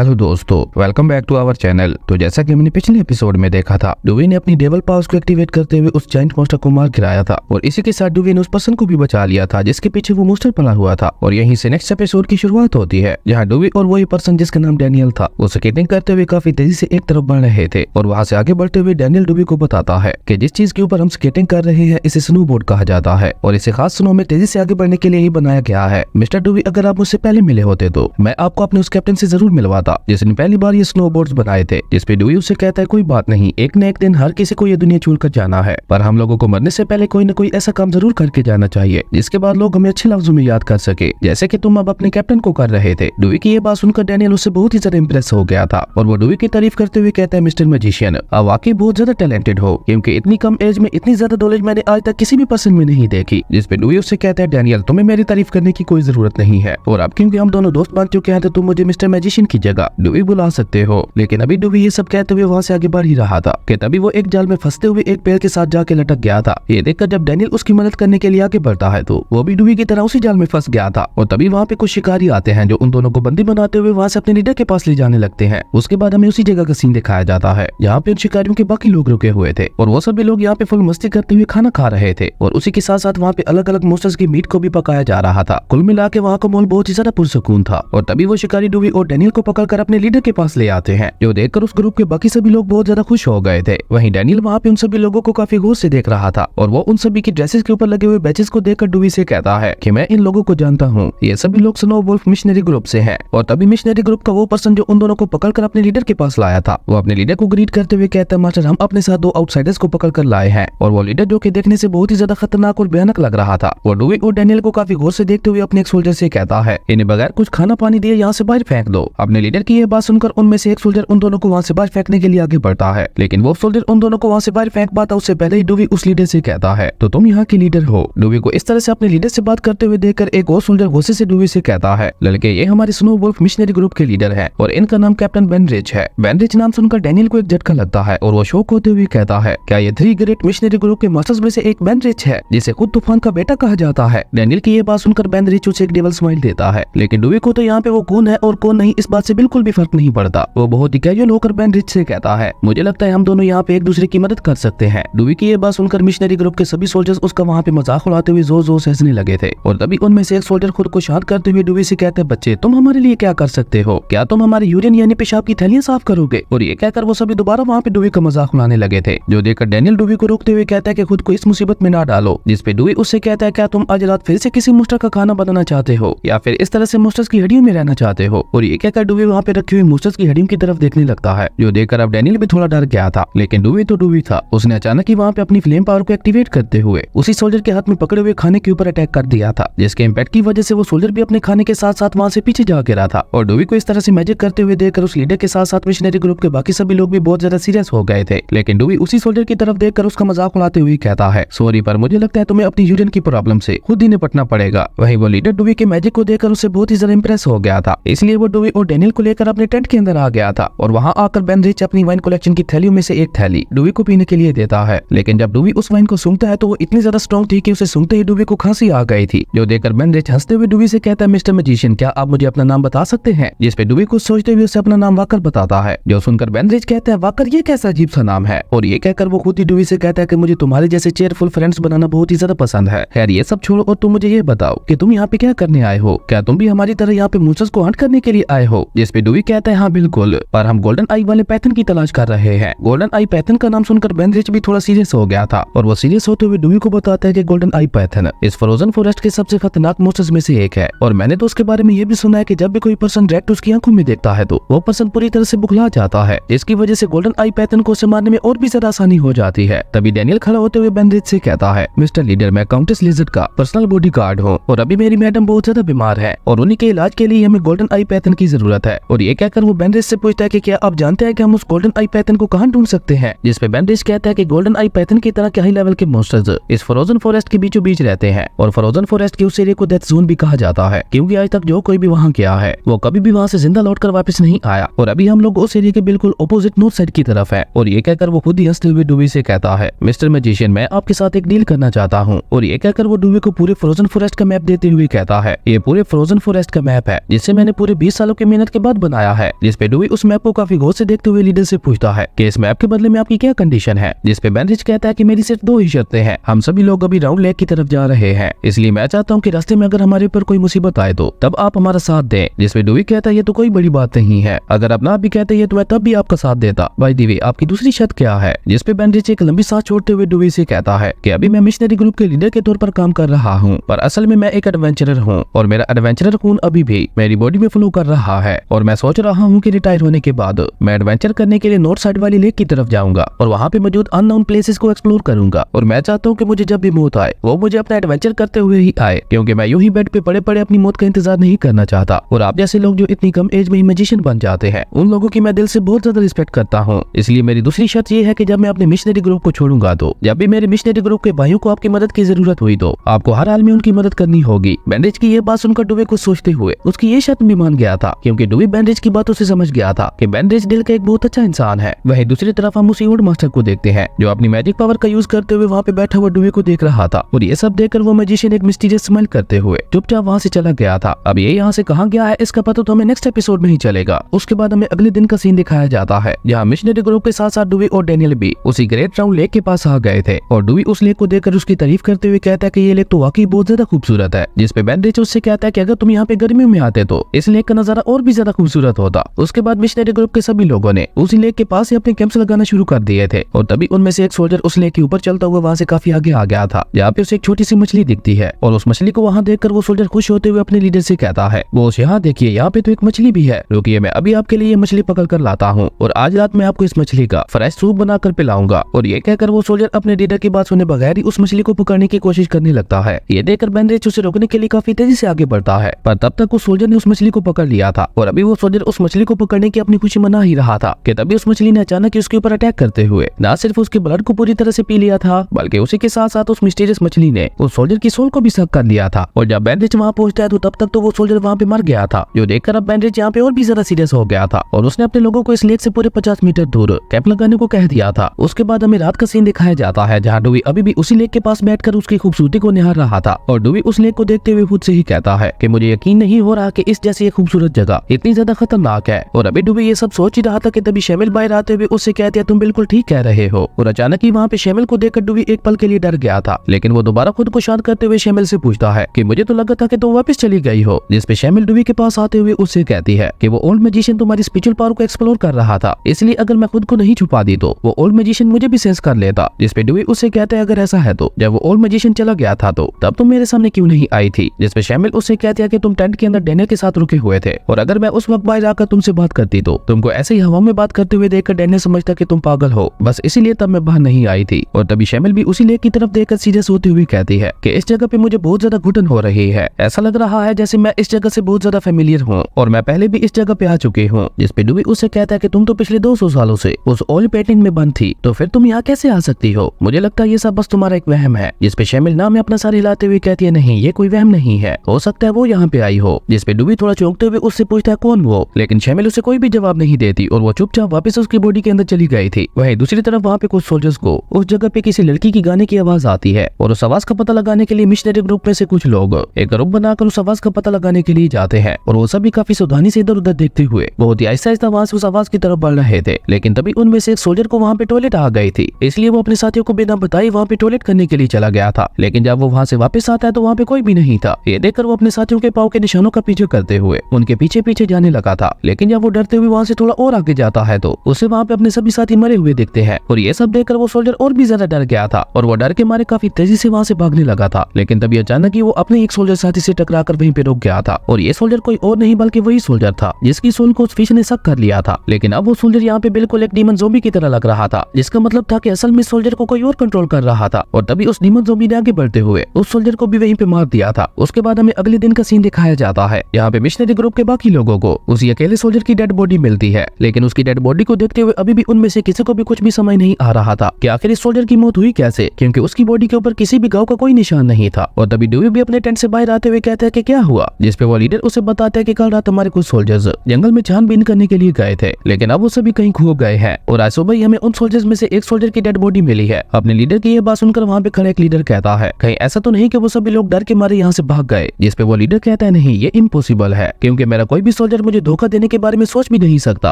Hello दोस्तों, welcome back to our channel. तो जैसा कि हमने पिछले एपिसोड में देखा था, डुवी ने अपनी डेवल पावर्स को एक्टिवेट करते हुए उस जायंट मॉन्स्टर को मार गिराया था और इसी के साथ डुवी ने उस पर्सन को भी बचा लिया था जिसके पीछे वो मॉन्स्टर पड़ा हुआ था। और यहीं से नेक्स्ट एपिसोड की शुरुआत होती है, जहाँ डुवी और वही पर्सन जिसका नाम डैनियल था वो स्केटिंग करते हुए काफी तेजी से एक तरफ बढ़ रहे थे। और वहाँ से आगे बढ़ते हुए डैनियल डुवी को बताता है कि जिस चीज के ऊपर हम स्केटिंग कर रहे हैं इसे स्नो बोर्ड कहा जाता है और इसे खास स्नो में तेजी से आगे बढ़ने के लिए ही बनाया गया है। मिस्टर डुवी, अगर आप मुझसे पहले मिले होते तो मैं आपको अपने उस कैप्टन से जरूर मिलवाता जिसने पहली बार ये स्नोबोर्ड्स बनाए थे। जिसपे डुवी उससे कहता है कोई बात नहीं, एक न एक दिन हर किसी को ये दुनिया छोड़कर जाना है, पर हम लोगों को मरने से पहले कोई न कोई ऐसा काम जरूर करके जाना चाहिए जिसके बाद लोग हमें अच्छे लफ्जों में याद कर सके, जैसे कि तुम अब अपने कैप्टन को कर रहे थे। डुवी की ये बात सुनकर डैनियल उससे बहुत ही ज्यादा इंप्रेस हो गया था और वो डुवी की तारीफ करते हुए कहता है, मिस्टर मैजिशियन, आप वाकई बहुत ज्यादा टैलेंटेड हो, क्योंकि इतनी कम एज में इतनी ज्यादा नॉलेज मैंने आज तक किसी भी पर्सन में नहीं देखी। जिसपे डुवी उससे कहता है, डैनियल तुम्हें मेरी तारीफ करने की कोई जरूरत नहीं है, और अब क्योंकि हम दोनों दोस्त बन चुके हैं तो तुम मुझे मिस्टर मैजिशियन की जगह डुवी बुला सकते हो। लेकिन अभी डुवी ये सब कहते हुए वहाँ से आगे बढ़ ही रहा था कि तभी वो एक जाल में फंसते हुए एक पेड़ के साथ जाके लटक गया था। ये देखकर जब डैनियल उसकी मदद करने के लिए आगे बढ़ता है तो वो भी डुवी की तरह उसी जाल में फंस गया था। और तभी वहाँ पे कुछ शिकारी आते हैं जो उन दोनों को बंदी बनाते हुए वहाँ से अपने लीडर के पास ले जाने लगते हैं। उसके बाद हमें उसी जगह का सीन दिखाया जाता है जहाँ पे उन शिकारियों के बाकी लोग रुके हुए थे और वो सभी लोग यहाँ पे फुल मस्ती करते हुए खाना खा रहे थे और उसी के साथ साथ वहाँ पे अलग अलग मॉन्स्टर्स की मीट को भी पकाया जा रहा था। कुल मिला के वहाँ का माहौल बहुत ही ज्यादा पुरसुकून था। और तभी वो शिकारी डुवी और डैनियल को पकड़कर अपने लीडर के पास ले आते हैं, जो देखकर उस ग्रुप के बाकी सभी लोग बहुत ज्यादा खुश हो गए थे। वहीं डैनियल वहाँ पे उन सभी लोगों को काफी गौर से देख रहा था और वो उन सभी की ड्रेसेस के ऊपर लगे हुए बैचेस को देखकर डुवी से कहता है कि मैं इन लोगों को जानता हूँ, ये सभी लोग स्नो वुल्फ मिशनरी ग्रुप से हैं। और तभी मिशनरी ग्रुप का वो पर्सन जो उन दोनों को पकड़कर अपने लीडर के पास लाया था वो अपने लीडर को ग्रीट करते हुए कहता है, मास्टर हम अपने साथ दो आउटसाइडर्स को पकड़कर लाए हैं। और वो लीडर जो कि देखने से बहुत ही ज्यादा खतरनाक और भयानक लग रहा था, वो डुवी और डैनियल को काफी गौर से देखते हुए अपने एक सोल्जर से कहता है, इन्हें बगैर कुछ खाना पानी दिए यहाँ से बाहर फेंक दो। अपने लीडर की ये बात सुनकर उनमें से एक सोल्जर उन दोनों को वहाँ से बाहर फेंकने के लिए आगे बढ़ता है, लेकिन वो सोल्जर उन दोनों को वहाँ से बाहर फेंक पाता उससे पहले ही डुवी उस लीडर से कहता है, तो तुम यहाँ के लीडर हो। डुवी को इस तरह से अपने लीडर से बात करते हुए देखकर एक और सोल्जर गुस्से से डुवी से कहता है, लड़के ये हमारे स्नो वुल्फ मिशनरी ग्रुप के लीडर हैं और इनका नाम कैप्टन बेनरिच है। बेनरिच नाम सुनकर डैनियल को एक झटका लगता है और वो शौक होते हुए कहता है, क्या ये 3 ग्रेट मिशनरी ग्रुप के मास्टर्स में से एक बेनरिच है जिसे खुद तूफान का बेटा कहा जाता है। डैनियल की ये बात सुनकर बेनरिच उसे एक डेविल स्माइल देता है, लेकिन डुवी को तो यहाँ पे वो कौन है और कौन नहीं इस बात से बिल्कुल भी फर्क नहीं पड़ता। वो बहुत ही कैजुअल होकर बेनरिच से कहता है, मुझे लगता है हम दोनों यहाँ पे एक दूसरे की मदद कर सकते हैं। डुवी की ये बात सुनकर मिशनरी ग्रुप के सभी सोल्जर्स उसका वहाँ पे मजाक उड़ाते हुए जोर जोर से हंसने लगे थे। और तभी उनमें से एक सोल्जर खुद को शांत करते हुए डुवी से कहते हैं, बच्चे तुम हमारे लिए क्या कर सकते हो, क्या तुम हमारे यूरिन यानी पेशाब की थैलियां साफ करोगे। और ये कहकर वो सभी दोबारा वहाँ पे डुवी का मजाक उड़ाने लगे थे, जो देखकर डैनियल डुवी को रोकते हुए कहता है कि खुद को इस मुसीबत में ना डालो। जिसपे डुवी उससे कहता है, क्या तुम आज रात फिर से किसी मॉन्स्टर का खाना बनाना चाहते हो या फिर इस तरह से मॉन्स्टर्स की हड्डियों में रहना चाहते हो। और ये कहकर डुवी वहाँ पे रखी हुई मॉन्स्टर्स की हड्डियों की तरफ देखने लगता है, जो देखकर अब डैनियल भी थोड़ा डर गया था। लेकिन डुवी तो डुवी था, उसने अचानक ही वहाँ पे अपनी फ्लेम पावर को एक्टिवेट करते हुए उसी सोल्जर के हाथ में पकड़े हुए खाने के ऊपर अटैक कर दिया था, जिसके इम्पैक्ट की वजह से वो सोल्जर भी अपने खाने के साथ साथ वहाँ से पीछे जा गिरा था। और डुवी को इस तरह से मैजिक करते हुए देखकर उस लीडर के साथ साथ मिशनरी ग्रुप के बाकी सभी लोग भी बहुत ज्यादा सीरियस हो गए थे। लेकिन डुवी उसी सोल्जर की तरफ देखकर उसका मजाक उड़ाते हुए कहता है, सॉरी पर मुझे लगता है तुम्हें अपनी यूरिन की प्रॉब्लम से खुद ही निपटना पड़ेगा। वहीं वो लीडर डुवी के मैजिक को देखकर उससे बहुत ही ज्यादा इंप्रेस हो गया था, इसलिए वो डुवी और डैनियल को लेकर अपने टेंट के अंदर आ गया था। और वहाँ आकर बेनरिच अपनी वाइन कलेक्शन की थैलियों में से एक थैली डुवी को पीने के लिए देता है। लेकिन जब डुवी उस वाइन को सूंघता है तो वो इतनी ज्यादा स्ट्रॉन्ग थी कि उसे सूंघते ही डुवी को खांसी आ गई थी, जो देखकर बेनरिच हंसते हुए डुवी से कहता है, मिस्टर मैजिशियन क्या आप मुझे अपना नाम बता सकते हैं। जिसपे डुवी कुछ सोचते हुए उसे अपना नाम वाकर बताता है, जो सुनकर बेनरिच कहता है, वाकर ये कैसा अजीब सा नाम है। और ये कहकर वो खुद ही डुवी से कहता है कि मुझे तुम्हारे जैसे चेयरफुल फ्रेंड्स बनाना बहुत ही ज्यादा पसंद है। खैर ये सब छोड़ो और तुम मुझे ये बताओ कि तुम यहाँ पे क्या करने आए हो, क्या तुम भी हमारी तरह यहाँ पे मॉन्स्टर्स को हंट करने के लिए आए हो। जिसपे डुवी कहता है, हाँ बिल्कुल, पर हम गोल्डन आई वाले पैथन की तलाश कर रहे हैं। गोल्डन आई पैथन का नाम सुनकर बेनरिच भी थोड़ा सीरियस हो गया था और वो सीरियस होते हुए डुवी को बताता है कि गोल्डन आई पैथन इस फ्रोजन फॉरेस्ट के सबसे खतरनाक मॉन्स्टर्स में से एक है। और मैंने तो उसके बारे में ये भी सुना है कि जब भी कोई पर्सन डायरेक्ट उसकी आंखों में देखता है तो वो पर्सन पूरी तरह से बुखला जाता है, जिसकी वजह से गोल्डन आई पैथन को उसे मारने में और भी ज्यादा आसानी हो जाती है। तभी डैनियल खड़ा होते हुए बेनरिच से कहता है, मिस्टर लीडर मैं काउंटेस लिजर्ड का पर्सनल बॉडीगार्ड हूँ और अभी मेरी मैडम बहुत ज्यादा बीमार है और उन्हीं के इलाज के लिए हमें गोल्डन आई पैथन की जरूरत है। और ये कहकर वो बेनरिच से पूछता है कि क्या आप जानते हैं कि हम उस गोल्डन आई पैथन को कहाँ ढूंढ सकते हैं। जिसपे बेनरिच कहता है कि गोल्डन आई पैथन की तरह के हाई लेवल के मॉन्स्टर्स इस फ्रोजन फॉरेस्ट के बीचों बीच रहते हैं और फ्रोजन फॉरेस्ट के उस एरिया को डेथ जोन भी कहा जाता है, क्योंकि आज तक जो कोई भी वहाँ गया है वो कभी भी वहाँ से जिंदा लौटकर वापस नहीं आया। और अभी हम लोग उस एरिया के बिल्कुल ऑपोजिट नॉर्थ साइड की तरफ है। और ये कहकर वो खुद ही हंसते हुए डुवी से कहता है, मिस्टर मैजिशियन मैं आपके साथ एक डील करना चाहता हूँ। और ये कहकर वो डुवी को पूरे फ्रोजन फॉरेस्ट का मैप देते हुए कहता है, ये पूरे फ्रोजन फॉरेस्ट का मैप है जिसे मैंने पूरे 20 सालों की मेहनत के बाद बनाया है। जिसपे डुवी उस मैप को काफी गौर से देखते हुए लीडर से पूछता है कि इस मैप के बदले में आपकी क्या कंडीशन है। जिसपे बेनरिच कहता है कि मेरी सिर्फ 2 ही शर्तें हैं। हम सभी लोग अभी राउंड लेक की तरफ जा रहे हैं, इसलिए मैं चाहता हूँ कि रास्ते में अगर हमारे ऊपर कोई मुसीबत आए तो तब आप हमारा साथ दें। जिसपे डुवी कहता है ये तो कोई बड़ी बात नहीं है, अगर आप ना भी कहते हैं तो मैं तब भी आपका साथ देता। बाय द वे आपकी दूसरी शर्त क्या है? जिसपे बेनरिच एक लंबी सांस छोड़ते हुए डुवी से कहता है कि अभी मैं मिशनरी ग्रुप के लीडर के तौर पर काम कर रहा हूँ, पर असल में मैं एक एडवेंचरर हूँ और मेरा एडवेंचरर खून अभी भी मेरी बॉडी में फ्लो कर रहा है और मैं सोच रहा हूँ कि रिटायर होने के बाद मैं एडवेंचर करने के लिए नॉर्थ साइड वाली लेक की तरफ जाऊंगा और वहाँ पे मौजूद अननोन प्लेसेस को एक्सप्लोर करूंगा। और मैं चाहता हूँ कि मुझे जब भी मौत आए वो मुझे अपना एडवेंचर करते हुए ही आए, क्योंकि मैं यूं ही बेड पे पड़े पड़े अपनी मौत का इंतजार नहीं करना चाहता। और आप जैसे लोग जो इतनी कम एज में ही मैजिशियन बन जाते हैं उन लोगों की मैं दिल से बहुत ज्यादा रिस्पेक्ट करता हूँ। इसलिए मेरी दूसरी शर्त ये है कि जब मैं अपने मिशनरी ग्रुप को छोड़ूंगा तो जब भी मेरे मिशनरी ग्रुप के भाइयों को आपकी मदद की जरूरत हुई तो आपको हर हाल में उनकी मदद करनी होगी। बेनरिच की ये बात सुनकर डुवे कुछ सोचते हुए उसकी ये शर्त भी मान गया था, क्योंकि डुवे बेनरिच की बातों से समझ गया था कि बेनरिच दिल का एक बहुत अच्छा इंसान है। वहीं दूसरी तरफ हम उसी ओल्ड मास्टर को देखते हैं जो अपनी मैजिक पावर का यूज करते हुए वहाँ पे बैठा हुआ डुवे को देख रहा था। और ये सब देखकर वो मैजिशियन एक मिस्टीरियस स्माइल करते हुए चुपचाप वहाँ से चला गया था। अब ये यहाँ से कहाँ गया है इसका पता तो हमें नेक्स्ट एपिसोड में ही चलेगा। उसके बाद हमें अगले दिन का सीन दिखाया जाता है जहाँ मिशनरी ग्रुप के साथ साथ डुवे और डेनियल भी उसी ग्रेट राउंड लेक के पास आ गए थे। और डुवे उस लेक को देखकर उसकी तारीफ करते हुए कहता है कि ये लेक तो वाकई बहुत ज्यादा खूबसूरत है। जिसपे बेनरिच उससे कहता है कि अगर तुम यहाँ पे गर्मियों में आते तो इस लेक का नजारा और भी ज्यादा खूबसूरत होता। उसके बाद मिशनरी ग्रुप के सभी लोगों ने उसी लेक के पास ही अपने कैंप्स लगाना शुरू कर दिए थे और तभी उनमें से एक सोल्जर उस लेक के ऊपर चलता हुआ वहाँ से काफी आगे आ गया था, जहाँ पे उसे एक छोटी सी मछली दिखती है। और उस मछली को वहाँ देखकर वो सोल्जर खुश होते हुए अपने लीडर से कहता है, बॉस यहाँ देखिए यहाँ पे तो एक मछली भी है, रुकिए मैं अभी आपके लिए मछली पकड़ कर लाता हूँ और आज रात में आपको इस मछली का फ्रेश सूप बनाकर पिलाऊंगा। और ये कहकर वो सोल्जर अपने लीडर की बात सुने बगैर ही उस मछली को पकड़ने की कोशिश करने लगता है। ये देखकर बेनरिच उसे रोकने के लिए काफी तेजी से आगे बढ़ता है, पर तब तक उस सोल्जर ने उस मछली को पकड़ लिया था। और अभी वो सोल्जर उस मछली को पकड़ने की अपनी खुशी मना ही रहा था कि तभी उस मछली ने अचानक उसके ऊपर अटैक करते हुए न सिर्फ उसके ब्लड को पूरी तरह से पी लिया था, बल्कि उसी के साथ साथ उस मिस्टीरियस मछली ने उस सोल्जर की सोल को भी सक कर लिया था। और जब बेनरिच वहाँ पहुंचता है तो तब तक तो वो सोल्जर वहाँ पे मर गया था, जो देखकर अब बेनरिच यहाँ पे और भी ज्यादा सीरियस हो गया था और उसने अपने लोगों को इस लेक से पूरे 50 मीटर दूर कैंप लगाने को कह दिया था। उसके बाद हमें रात का सीन दिखाया जाता है जहाँ डुवी अभी भी उसी लेक के पास बैठकर उसकी खूबसूरती को निहार रहा था। और डुवी उस लेक को देखते हुए खुद से ही कहता है कि मुझे यकीन नहीं हो रहा कि इस जैसी एक खूबसूरत जगह इतनी ज्यादा खतरनाक है। और अभी डुवी ये सब सोच ही रहा था कि तभी शैमिल बाहर आते हुए उससे कहते हैं तुम बिल्कुल ठीक कह रहे हो। और अचानक ही वहाँ पे शैमिल को देखकर डुवी एक पल के लिए डर गया था, लेकिन वो दोबारा खुद को शांत करते हुए शैमिल से पूछता है कि मुझे तो लगा था कि तुम वापस चली गई हो। जिसपे शैमिल डुवी के पास आते हुए उससे कहती है कि वो ओल्ड मैजिशियन तुम्हारी स्पिरिचुअल पावर को एक्सप्लोर कर रहा था, इसलिए अगर मैं खुद को नहीं छुपा दी तो वो ओल्ड मैजिशियन मुझे भी सेंस कर लेता। जिसपे डुवी उससे कहते हैं अगर ऐसा है तो जब वो ओल्ड मैजिशियन चला गया था तो तब तुम मेरे सामने क्यों नहीं आई थी। जिसपे शैमिल उससे कहती है कि तुम टेंट के अंदर डेनियल के साथ रुके हुए थे और अगर मैं उस वक्त बाहर आकर तुमसे बात करती तो तुमको ऐसे ही हवा में बात करते हुए देखकर डेनियल समझता कि तुम पागल हो, बस इसीलिए तब मैं बाहर नहीं आई थी। और तभी शैमिल भी उसी लेक की तरफ देखकर सीरियस होते हुए कहती है कि इस जगह पे मुझे बहुत ज्यादा घुटन हो रही है, ऐसा लग रहा है जैसे मैं इस जगह से बहुत ज्यादा फेमिलियर हूँ और मैं पहले भी इस जगह पे आ चुकी हूँ। जिसपे डुवी उससे कहता है कि तुम तो पिछले 200 सालों से उस ओल्ड पेटिंग में बंद थी, तो फिर तुम यहाँ कैसे आ सकती हो? मुझे लगता है ये सब बस तुम्हारा एक वहम है। जिसपे शैमिल नाम में अपना सर हिलाते हुए कहती है नहीं ये कोई वहम नहीं है, हो सकता है वो यहाँ पे आई हो। जिसपे डुवी थोड़ा चौंकते हुए उससे पूछता है कौन वो, लेकिन शैमिल उसे कोई भी जवाब नहीं देती और वो चुपचाप वापस उसकी बॉडी के अंदर चली गई थी। वहीं दूसरी तरफ वहाँ पे कुछ सोल्जर्स को उस जगह पे किसी लड़की की गाने की आवाज आती है और उस आवाज का पता लगाने के लिए मिशनरी ग्रुप में से कुछ लोग एक ग्रुप बनाकर उस आवाज का पता लगाने के लिए जाते हैं। और वो सभी काफी सावधानी से इधर उधर देखते हुए बहुत ही आहिस्ता आहिस्ता वहाँ से उस आवाज की तरफ बढ़ रहे थे। लेकिन तभी उनमें से एक सोल्जर को वहाँ पे टॉयलेट आ गई थी, इसलिए वो अपने साथियों को बिना बताए वहाँ पे टॉयलेट करने के लिए चला गया था। लेकिन जब वो वहाँ से वापस आता है तो वहाँ पे कोई भी नहीं था। ये देखकर वो अपने साथियों के पाँव के निशानों का पीछे करते हुए उनके पीछे पीछे जाने लगा था। लेकिन जब वो डरते हुए वहाँ से थोड़ा और आगे जाता है तो उसे वहाँ पे अपने सभी साथी मरे हुए दिखते हैं। और ये सब देखकर वो सोल्जर और भी ज्यादा डर गया था और वो डर के मारे काफी तेजी से वहाँ से भागने लगा था। लेकिन तभी अचानक ही वो अपने एक सोल्जर साथी से टकराकर वहीं पे रुक गया था। और ये सोल्जर कोई और नहीं बल्कि वही सोल्जर था जिसकी सोल को उस फिश ने सक कर लिया था। लेकिन अब वो सोल्जर यहाँ पे बिल्कुल एक डीमन ज़ोंबी की तरह लग रहा था, जिसका मतलब था कि असल में सोल्जर को कोई और कंट्रोल कर रहा था। और तभी उस डीमन ज़ोंबी ने आगे बढ़ते हुए उस सोल्जर को भी वहीं पे मार दिया था। उसके बाद हमें अगले दिन का सीन दिखाया जाता है। यहाँ पे मिशनरी ग्रुप के बाकी लोगों को उसी अकेले सोल्जर की डेड बॉडी मिलती है, लेकिन उसकी डेड बॉडी को देखते हुए अभी भी उनमें से किसी को भी कुछ भी समझ नहीं आ रहा था कि आखिर इस सोल्जर की मौत हुई कैसे, क्योंकि उसकी बॉडी के ऊपर किसी भी घाव का कोई निशान नहीं था। और तभी डुवी भी अपने टेंट से बाहर आते हुए कहते हैं कि क्या हुआ, जिसपे वो लीडर उसे बताते हैं कि कल रात हमारे कुछ सोल्जर्स जंगल में छानबीन करने के लिए गए थे, लेकिन अब वो सभी कहीं खो गए हैं। और आज सुबह ही हमें उन सोल्जर्स में से एक सोल्जर की डेड बॉडी मिली है। अपने लीडर की यह बात सुनकर वहाँ पे खड़े एक लीडर कहता है कहीं ऐसा तो नहीं कि वो सभी लोग डर के मारे यहाँ से भाग गए। जिसपे वो लीडर कहता है नहीं, ये इम्पॉसिबल है, क्योंकि मेरा कोई भी सोल्जर सोल्जर मुझे धोखा देने के बारे में सोच भी नहीं सकता,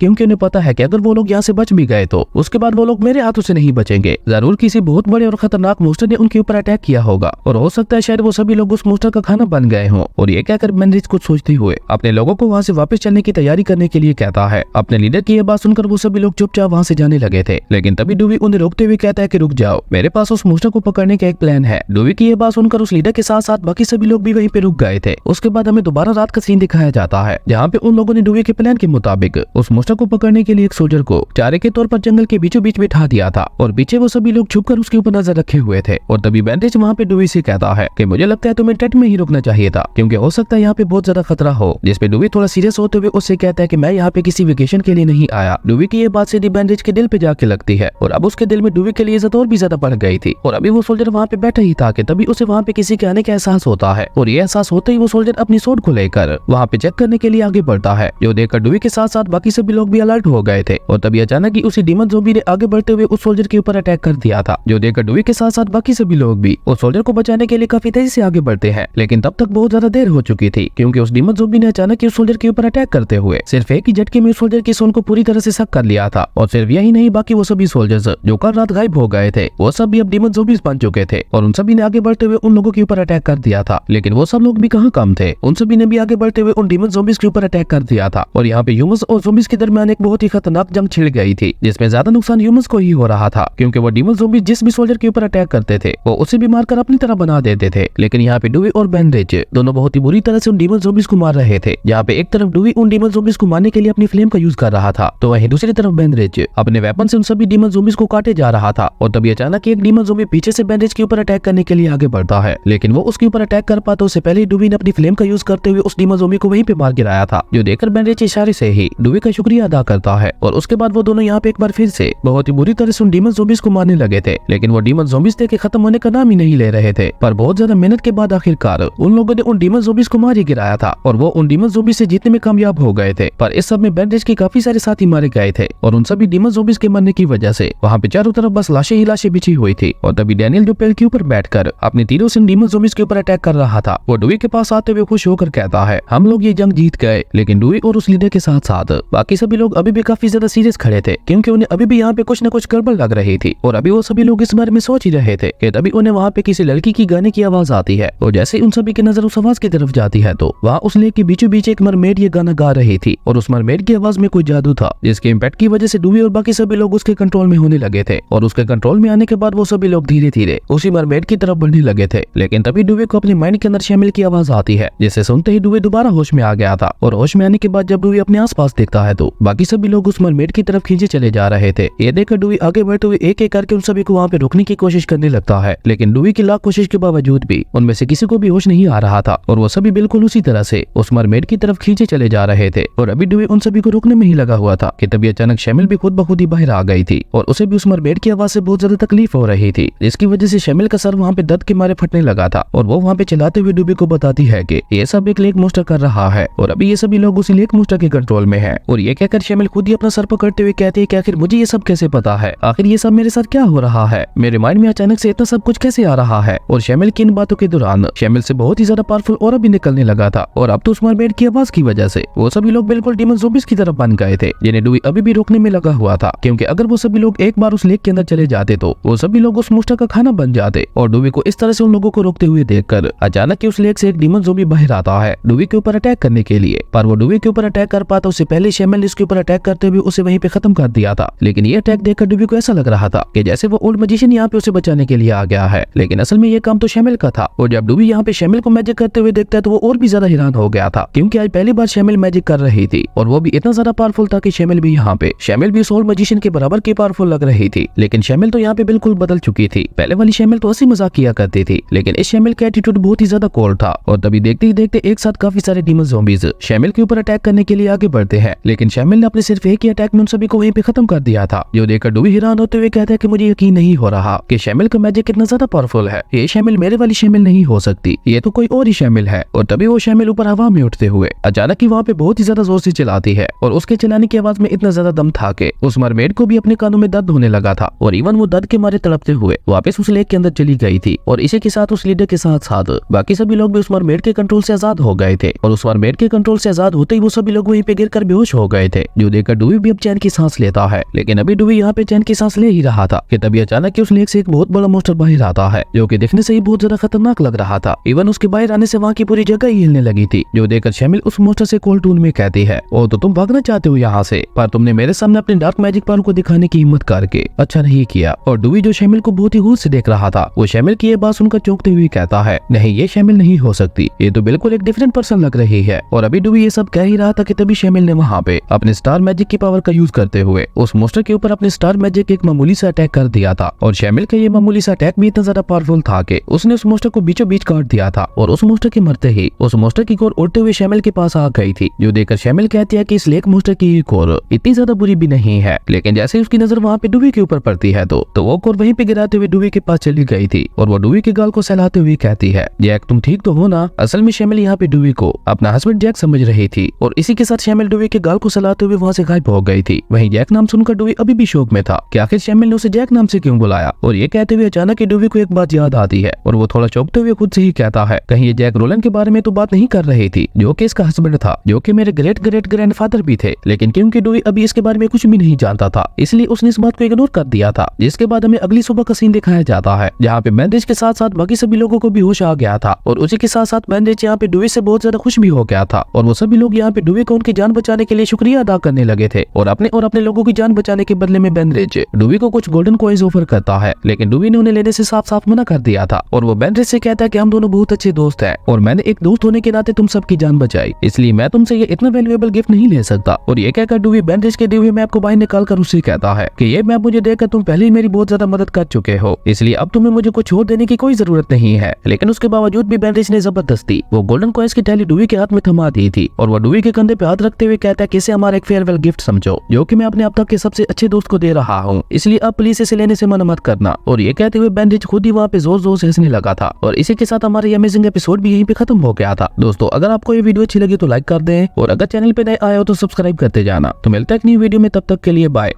क्योंकि उन्हें पता है कि अगर वो लोग यहाँ से बच भी गए तो उसके बाद वो लोग मेरे हाथों से नहीं बचेंगे। जरूर किसी बहुत बड़े और खतरनाक मोस्टर ने उनके ऊपर अटैक किया होगा और हो सकता है शायद वो सभी लोग उस मोस्टर का खाना बन गए हों। और ये कहकर बेनरिच कुछ सोचते हुए अपने लोगों को वहाँ से वापस चलने की तैयारी करने के लिए कहता है। अपने लीडर की यह बात सुनकर वो सभी लोग चुपचाप वहाँ से जाने लगे थे, लेकिन तभी डूवी उन्हें रोकते हुए कहता है कि रुक जाओ, मेरे पास उस मोस्टर को पकड़ने का एक प्लान है। डूवी की यह बात सुनकर उस लीडर के साथ साथ बाकी सभी लोग भी वहीं पे रुक गए थे। उसके बाद हमें दोबारा रात का सीन दिखाया जाता है, जहाँ पे उन लोगों ने डूवी के प्लान के मुताबिक उस मोस्टर को पकड़ने के लिए एक सोल्जर को चारे के तौर पर जंगल के बीचों बीच बिठा दिया था और पीछे वो सभी लोग छुपकर उसके ऊपर नजर रखे हुए थे। और तभी बेनरिच वहाँ पे डूवी से कहता है कि मुझे लगता है तुम्हें टेंट में ही रुकना चाहिए था, क्योंकि हो सकता है यहाँ पे बहुत ज्यादा खतरा हो। जिसपे डूवी थोड़ा सीरियस होते हुए उससे कहता है कि मैं यहाँ पे किसी वेकेशन के लिए नहीं आया। डूवी की ये बात सीधी बेनरिच के दिल पे जाके लगती है और अब उसके दिल में डूवी के लिए इज्जत और भी ज्यादा बढ़ गई थी। और अभी वो सोल्जर वहाँ पे बैठा ही था कि तभी उसे वहाँ पे किसी के आने का एहसास होता है और ये एहसास होते ही वो सोल्जर अपनी सोड को लेकर वहाँ पे चेक करने के लिए आगे बढ़ता है, जो देखकर डूवी के साथ साथ बाकी सभी लोग भी अलर्ट हो गए थे। और तभी अचानक ही उसी डीमन ज़ॉम्बी ने आगे बढ़ते हुए उस सोल्जर के ऊपर अटैक कर दिया था, जो देखकर डूवी के साथ साथ बाकी सभी लोग भी उस सोल्जर को बचाने के लिए काफी तेजी से आगे बढ़ते हैं। लेकिन तब तक बहुत ज्यादा देर हो चुकी थी, क्योंकि उस डीमन ज़ॉम्बी ने अचानक ही उस सोल्जर के ऊपर अटैक करते हुए सिर्फ एक ही झटके में उस सोल्जर की सोल को पूरी तरह से सक कर लिया था। और सिर्फ यही नहीं, बाकी वो सभी सोल्जर्स जो कल रात गायब हो गए थे वो सब भी अब डीमन ज़ॉम्बीज बन चुके थे और उन सभी ने आगे बढ़ते हुए उन लोगों के ऊपर अटैक कर दिया था। लेकिन वो सब लोग भी कहाँ कम थे, उन सभी ने भी आगे बढ़ते हुए उन डीमन ज़ॉम्बीज के ऊपर अटैक कर दिया था। और यहाँ पे ह्यूमंस और ज़ॉम्बीज के दरमियान एक बहुत ही खतरनाक जंग छिड़ गई थी, जिसमें ज्यादा नुकसान ह्यूमंस को ही हो रहा था, क्योंकि वो डीमन ज़ॉम्बीज जिस भी सोल्जर के ऊपर अटैक करते थे वो उसे भी मारकर अपनी तरह बना देते थे। लेकिन यहाँ पे डूवी और बेनरिच दोनों बहुत ही बुरी तरह से उन डीमन ज़ॉम्बीज को मार रहे थे। यहाँ पे एक तरफ डूवी उन डीमन ज़ॉम्बीज को मारने के लिए अपनी फ्लेम का यूज कर रहा था, तो वहीं दूसरी तरफ बेनरिच अपने वेपन से उन सभी डीमन ज़ॉम्बीज को काटे जा रहा था। और तभी अचानक एक डीमन ज़ॉम्बी पीछे से बेनरिच के ऊपर अटैक करने के लिए आगे बढ़ता है, लेकिन वो उसके ऊपर अटैक कर पाता उससे पहले डूवी ने अपनी फ्लेम का यूज करते हुए उस डीमन ज़ॉम्बी को वहीं पे मार गिराया था, जो देखकर बेनरिच इशारे से ही डूवी का शुक्रिया अदा करता है। और उसके बाद वो दोनों यहाँ पे एक बार फिर से बहुत ही बुरी तरह से उन डीमन ज़ॉम्बीज को मारने लगे थे। लेकिन वो डीमन ज़ॉम्बीज थे कि खत्म होने का नाम ही नहीं ले रहे थे, पर बहुत ज्यादा मेहनत के बाद आखिरकार उन लोगों ने उन डीमन ज़ॉम्बीज को मार ही गिराया था और वो उन डीमन ज़ॉम्बीज से जीतने में कामयाब हो गए थे। पर इस सब में बेनरिच के काफी सारे साथी मारे गए थे और उन सभी डीमन ज़ॉम्बीज के मरने की वजह से वहाँ पे चारों तरफ बस लाशें ही लाशें बिछी हुई थी। और तभी डैनियल जो पेड़ के ऊपर बैठकर अपने तीरों से डीमन ज़ॉम्बीज के ऊपर अटैक कर रहा था, वो डूवी के पास आते हुए खुश होकर कहता है हम लोग ये जंग जीत गए। लेकिन डूवी और उस लीडर के साथ साथ बाकी सभी लोग अभी भी काफी ज्यादा सीरियस खड़े थे, क्योंकि उन्हें अभी भी यहाँ पे कुछ न कुछ गड़बड़ लग रही थी। और अभी वो सभी लोग इस बारे में सोच ही रहे थे कि तभी उन्हें वहाँ पे किसी लड़की की गाने की आवाज आती है। और जैसे उन सभी की नजर उस आवाज की तरफ जाती है तो वहाँ उस लेक के बीचों बीच एक मरमेड ये गाना गा रही थी। और उस मरमेड की आवाज में कोई जादू था, जिसके इम्पैक्ट की वजह से डूवी और बाकी सभी लोग उसके कंट्रोल में होने लगे थे। और उसके कंट्रोल में आने के बाद वो सभी लोग धीरे धीरे उसी मरमेड की तरफ बढ़ने लगे थे। लेकिन तभी डूवी को अपने माइंड के अंदर शैमिल की आवाज आती है, जिसे सुनते ही डूवी दोबारा होश में आ गया था। और होश में आने के बाद जब डूवी अपने आसपास देखता है तो बाकी सभी लोग उस मरमेड की तरफ खींचे चले जा रहे थे। ये देखकर डूवी आगे बढ़ते हुए एक एक करके उन सभी को वहाँ पे रोकने की कोशिश करने लगता है। लेकिन डूवी की लाख कोशिश के बावजूद भी उनमें से किसी को भी होश नहीं आ रहा था और वो सभी बिल्कुल उसी तरह से उस मरमेड की तरफ खींचे चले जा रहे थे। और अभी डूवी उन सभी को रोकने में ही लगा हुआ था कि तभी अचानक शैमिल भी खुद ब खुद ही बाहर आ गई थी और उसे भी उस मरमेड की आवाज से बहुत ज्यादा तकलीफ हो रही थी, जिसकी वजह से शैमिल का सर वहाँ पे दर्द के मारे फटने लगा था। और वो वहाँ पे चलाते हुए डूवी को बताती है कि ये सब एक लेक मोस्टर कर रहा है और अभी ये सभी लोग उसी लेक मोस्टर के कंट्रोल में है। और ये कहकर शैमिल खुद ही अपना सर पकड़ते हुए कहती है कि आखिर मुझे ये सब कैसे पता है, आखिर ये सब मेरे साथ क्या हो रहा है, मेरे माइंड में अचानक से इतना सब कुछ कैसे आ रहा है। और शैमिल की इन बातों के दौरान शैमिल से बहुत ही ज्यादा पावरफुल ऑरा भी निकलने लगा था। और अब तो उस मरमेड की आवाज की वजह से वो सभी लोग बिल्कुल डीमन ज़ॉम्बीज की तरफ बन गए थे, जिन्हें डूवी अभी भी रोकने में लगा हुआ था, क्योंकि अगर वो सभी लोग एक बार उस लेक के अंदर चले जाते तो वो सभी लोग उस मोस्टर का खाना बन जाते। और डूवी को इस तरह से उन लोगों को रोकते हुए देखकर अचानक उस लेक से एक डीमन ज़ॉम्बी बाहर आता है डूवी के ऊपर अटैक करने के लिए। पर वो डूवी के ऊपर अटैक कर पाता उससे पहले शैमिल ने इसके ऊपर अटैक करते हुए उसे वहीं पे खत्म कर दिया था। लेकिन ये अटैक देखकर डूवी को ऐसा लग रहा था कि जैसे वो ओल्ड मैजिशियन यहाँ पे उसे बचाने के लिए आ गया है, लेकिन असल में ये काम तो शैमिल का था। और जब डूवी यहाँ पे शैमिल को मैजिक करते हुए देखता है तो वो और भी ज्यादा हैरान हो गया था, क्योंकि आज पहली बार शैमिल मैजिक कर रही थी और वो भी इतना ज्यादा पावरफुल था कि शैमिल भी उस ओल्ड मैजिशियन के बराबर की पावरफुल लग रही थी। लेकिन शैमिल तो यहाँ पे बिल्कुल बदल चुकी थी। पहले वाली शैमिल तो हंसी मजाक किया करती थी, लेकिन इस शैमिल का एटीट्यूड बहुत ही ज्यादा कोल्ड था। और तभी देखते ही देखते एक साथ काफी सारे डीमन ज़ॉम्बीज शैमिल के ऊपर अटैक करने के लिए आगे बढ़ते हैं। लेकिन शैमिल ने अपने सिर्फ एक ही अटैक में उन सभी को वहीं पे खत्म कर दिया था, जो देखकर डूवी हैरान होते हुए कहता है कि मुझे यकीन नहीं हो रहा कि शैमिल का मैजिक कितना ज्यादा पावरफुल है, ये शैमिल मेरे वाली शैमिल नहीं हो सकती, ये तो कोई और ही शैमिल है। और तभी वो शैमिल ऊपर हवा में उठते हुए अचानक ही वहाँ पे बहुत ही ज्यादा जोर से चलाती है और उसके चलाने की आवाज में इतना ज्यादा दम था कि उस मरमेड को भी अपने कानों में दर्द होने लगा था और इवन वो दर्द के मारे तड़पते हुए वापस उस लेक के अंदर चली गई थी। और इसी के साथ उस लीडर के साथ साथ बाकी सभी लोग भी उस मरमेड के कंट्रोल से आजाद हो गए थे। और उस मरमेड के कंट्रोल से आजाद होते ही वो सभी लोग वहीं पे गिरकर बेहोश हो गए थे, जो देखकर डूवी भी अब चैन की सांस लेता है। लेकिन अभी डूवी यहाँ पे चैन की सांस ले ही रहा था कि तभी अचानक उस लेक से एक बहुत बड़ा मोस्टर बाहर आता है, जो कि दिखने से ही बहुत ज्यादा खतरनाक लग रहा था। इवन उसके बाहर आने से वहाँ की पूरी जगह ही हिलने लगी थी, जो देखकर शैमिल उस मोस्टर से कोल्ड टून में कहती है, ओ तो तुम भागना चाहते हो यहाँ से, पर तुमने मेरे सामने अपने डार्क मैजिक पावर को दिखाने की हिम्मत करके अच्छा नहीं किया। और डूवी जो शैमिल को बहुत ही गौर से देख रहा था, वो शैमिल की ये बात सुनकर चौंकते हुए कहता है, नहीं ये शैमिल नहीं हो सकती, ये तो बिल्कुल एक डिफरेंट पर्सन लग रही है। और अभी डूवी ये सब कह ही रहा था कि तभी शैमिल ने वहाँ पे अपने स्टार मैजिक की पावर का यूज करते हुए उस मोस्टर के ऊपर अपने स्टार मैजिक एक मामूली सा अटैक कर दिया था। और शैमिल का ये मामूली सा अटैक भी इतना ज्यादा पावरफुल था कि उसने उस मोस्टर को बीचों बीच काट दिया था। और उस मोस्टर के मरते ही उस मोस्टर की कोर उड़ते हुए शैमिल के पास आ गई थी, जो देखकर शैमिल कहती है कि इस लेक मोस्टर की कोर इतनी ज्यादा बुरी भी नहीं है। लेकिन जैसे उसकी नजर वहाँ पे डूवी के ऊपर पड़ती है तो वो कोर वहीं पे गिराते हुए डूवी के पास चली गई थी। और वो डूवी के गाल को सहलाते हुए कहती है, जैक तुम ठीक तो हो ना। असल में शैमिल यहाँ पे डूवी को अपना हस्बैंड जैक समझ रही थी, और इसी के साथ शैमिल डूवी के गाल को सहलाते हुए वहाँ से गायब हो गई थी। वहीं जैक नाम सुनकर डूवी अभी भी शौक में था कि आखिर शैमिल ने उसे जैक नाम से क्यों बुलाया। और ये कहते हुए अचानक ही डूवी को एक बात याद आती है, और वो थोड़ा चौंकते हुए खुद से ही कहता है, कहीं ये जैक रोलन के बारे में तो बात नहीं कर रही थी, जो कि इसका हस्बैंड था, जो कि मेरे ग्रेट ग्रेट ग्रैंडफादर भी थे। लेकिन क्योंकि डूवी अभी इसके बारे में कुछ भी नहीं जानता था, इसलिए उसने इस बात को इग्नोर कर दिया था। जिसके बाद हमें अगली सुबह का सीन दिखाया जाता है, जहाँ पे बैंडेज के साथ साथ बाकी सभी लोगों को भी होश आ गया था। और उसी के साथ साथ बैंडेज यहाँ पे डूवी से बहुत ज्यादा खुश भी हो गया था, और वो सभी लोग यहाँ पे डूवी को उनकी जान बचाने के लिए शुक्रिया अदा करने लगे थे। और अपने लोगों की जान बचाने के बदले में बैंडेज डूवी को कुछ गोल्डन कॉइंस ऑफर करता है, लेकिन डूवी ने उन्हें लेने से साफ साफ मना कर दिया था। और वो बैंडेज से कहता है कि हम दोनों बहुत अच्छे दोस्त हैं, और मैंने एक दोस्त होने के नाते तुम सबकी जान बचाई, इसलिए मैं तुमसे ये इतना वैल्यूएबल गिफ्ट नहीं ले सकता। और ये कहकर डूवी बैंडेज के दिए हुए मैप को बाहर निकाल कर उससे कहता है कि ये मैप मुझे देकर तुम पहले ही मेरी बहुत ज्यादा मदद कर चुके हो, इसलिए अब तुम्हें मुझे कुछ और देने की कोई जरूरत नहीं है। लेकिन उसके बावजूद भी बैंडेज ने जबरदस्ती वो गोल्डन कॉइंस की थैली डूवी के हाथ में थमा दी थी। और वो डूवी के कंधे पे हाथ रखते हुए कहता है कि इसे हमारा एक फेयरवेल गिफ्ट समझो, जो कि मैं अपने अब तक के सबसे अच्छे दोस्त को दे रहा हूँ, इसलिए अब प्लीज इसे लेने से मना मत करना। और ये कहते हुए बैंडेज खुद ही वहाँ पे जोर जोर से हंसने लगा था। और इसी के साथ हमारा ये अमेजिंग एपिसोड भी यहीं पे खत्म हो गया था। दोस्तों अगर आपको ये वीडियो अच्छी लगी तो लाइक कर दें, और अगर चैनल पे नए आए हो तो सब्सक्राइब करते जाना। तो मिलता है एक नई वीडियो में, तब तक के लिए बाय।